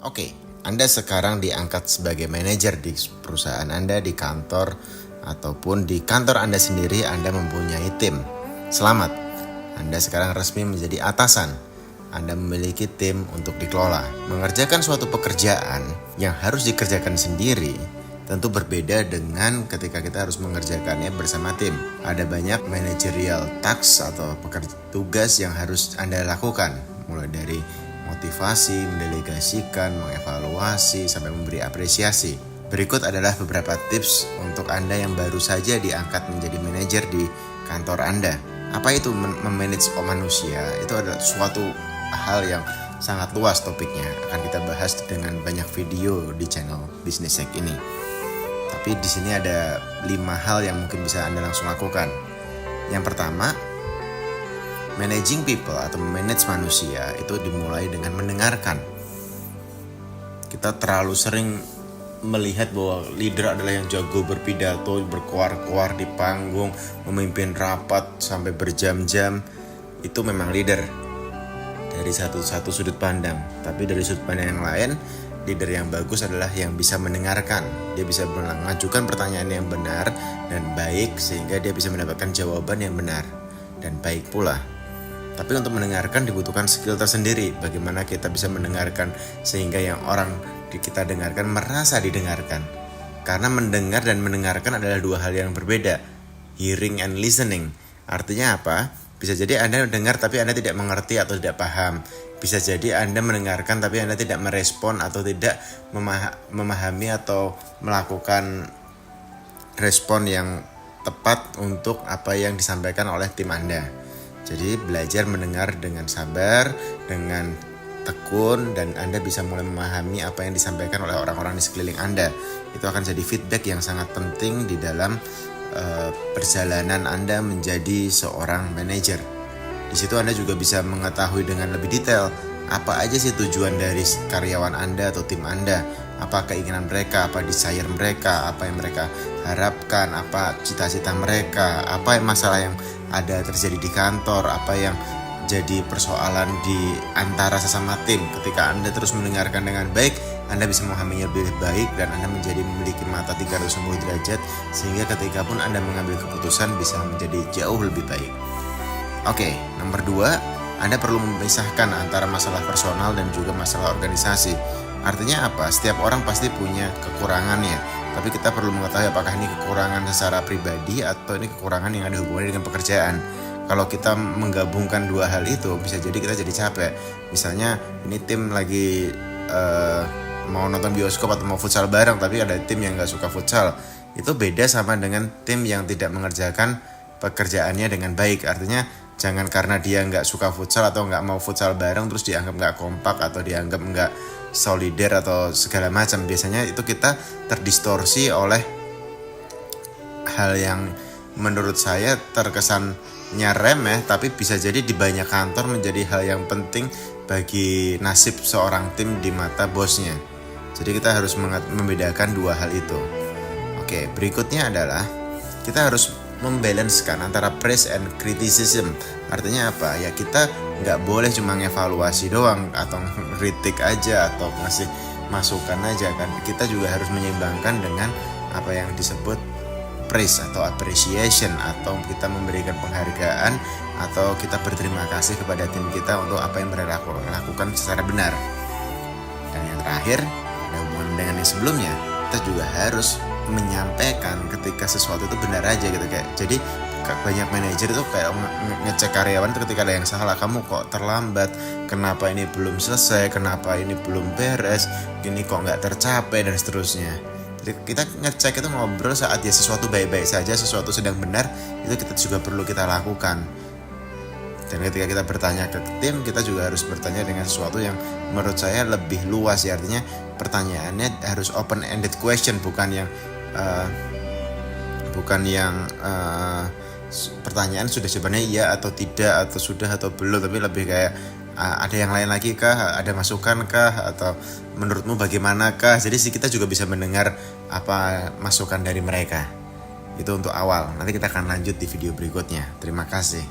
Oke, Anda sekarang diangkat sebagai manajer di perusahaan Anda, di kantor, ataupun di kantor Anda sendiri. Anda mempunyai tim. Selamat, Anda sekarang resmi menjadi atasan. Anda memiliki tim untuk dikelola. Mengerjakan suatu pekerjaan yang harus dikerjakan sendiri tentu berbeda dengan ketika kita harus mengerjakannya bersama tim. Ada banyak managerial tasks atau tugas yang harus Anda lakukan, mulai dari motivasi, mendelegasikan, mengevaluasi, sampai memberi apresiasi. Berikut adalah beberapa tips untuk Anda yang baru saja diangkat menjadi manajer di kantor Anda. Apa itu memanage manusia? Itu adalah suatu hal yang sangat luas topiknya. Akan kita bahas dengan banyak video di channel Business Hack ini. Tapi di sini ada 5 hal yang mungkin bisa Anda langsung lakukan. Yang pertama, managing people atau manage manusia itu dimulai dengan mendengarkan. Kita terlalu sering melihat bahwa leader adalah yang jago berpidato, berkuar-kuar di panggung, memimpin rapat sampai berjam-jam. Itu memang leader dari satu sudut pandang. Tapi dari sudut pandang yang lain, leader yang bagus adalah yang bisa mendengarkan. Dia bisa mengajukan pertanyaan yang benar dan baik sehingga dia bisa mendapatkan jawaban yang benar dan baik pula. Tapi untuk mendengarkan dibutuhkan skill tersendiri. Bagaimana kita bisa mendengarkan sehingga yang orang kita dengarkan merasa didengarkan. Karena mendengar dan mendengarkan adalah 2 hal yang berbeda. Hearing and listening. Artinya apa? Bisa jadi Anda mendengar tapi Anda tidak mengerti atau tidak paham. Bisa jadi Anda mendengarkan tapi Anda tidak merespon atau tidak memahami atau melakukan respon yang tepat untuk apa yang disampaikan oleh tim Anda. Jadi belajar mendengar dengan sabar, dengan tekun, dan Anda bisa mulai memahami apa yang disampaikan oleh orang-orang di sekeliling Anda. Itu akan jadi feedback yang sangat penting di dalam perjalanan Anda menjadi seorang manajer. Di situ Anda juga bisa mengetahui dengan lebih detail apa aja sih tujuan dari karyawan Anda atau tim Anda, apa keinginan mereka, apa desire mereka, apa yang mereka harapkan, apa cita-cita mereka, apa masalah yang ada terjadi di kantor, apa yang jadi persoalan di antara sesama tim. Ketika Anda terus mendengarkan dengan baik, Anda bisa memahaminya lebih baik dan Anda memiliki mata 360 derajat sehingga ketika pun Anda mengambil keputusan bisa menjadi jauh lebih baik. Oke, nomor 2, Anda perlu memisahkan antara masalah personal dan juga masalah organisasi. Artinya apa? Setiap orang pasti punya kekurangannya, tapi kita perlu mengetahui apakah ini kekurangan secara pribadi atau ini kekurangan yang ada hubungannya dengan pekerjaan. Kalau kita menggabungkan 2 hal itu, bisa jadi kita jadi capek. Misalnya ini tim lagi mau nonton bioskop atau mau futsal bareng, tapi ada tim yang gak suka futsal. Itu beda sama dengan tim yang tidak mengerjakan pekerjaannya dengan baik. Artinya jangan karena dia gak suka futsal atau gak mau futsal bareng terus dianggap gak kompak atau dianggap gak solider atau segala macam. Biasanya itu kita terdistorsi oleh hal yang menurut saya terkesannya remeh, tapi bisa jadi di banyak kantor menjadi hal yang penting bagi nasib seorang tim di mata bosnya. Jadi kita harus membedakan 2 hal itu. Oke, berikutnya adalah kita harus membalancekan antara praise and criticism. Artinya apa? Ya kita nggak boleh cuma ngevaluasi doang atau kritik aja atau ngasih masukan aja kan. Kita juga harus menyeimbangkan dengan apa yang disebut praise atau appreciation, atau kita memberikan penghargaan atau kita berterima kasih kepada tim kita untuk apa yang mereka lakukan secara benar. Dan yang terakhir, ada hubungan dengan yang sebelumnya, kita juga harus menyampaikan ketika sesuatu itu benar aja gitu. Kayak jadi banyak manajer itu kayak ngecek karyawan itu ketika ada yang salah, kamu kok terlambat, kenapa ini belum selesai, kenapa ini belum beres, ini kok nggak tercapai dan seterusnya. Jadi kita ngecek itu ngobrol saat ya sesuatu baik-baik saja, sesuatu sedang benar, itu kita juga perlu kita lakukan. Dan ketika kita bertanya ke tim, kita juga harus bertanya dengan sesuatu yang menurut saya lebih luas ya. Artinya pertanyaannya harus open ended question, bukan yang pertanyaan sudah jawabannya iya atau tidak atau sudah atau belum, tapi lebih kayak ada yang lain lagi kah, ada masukan kah, atau menurutmu bagaimanakah. Jadi kita juga bisa mendengar apa masukan dari mereka. Itu untuk awal. Nanti kita akan lanjut di video berikutnya. Terima kasih.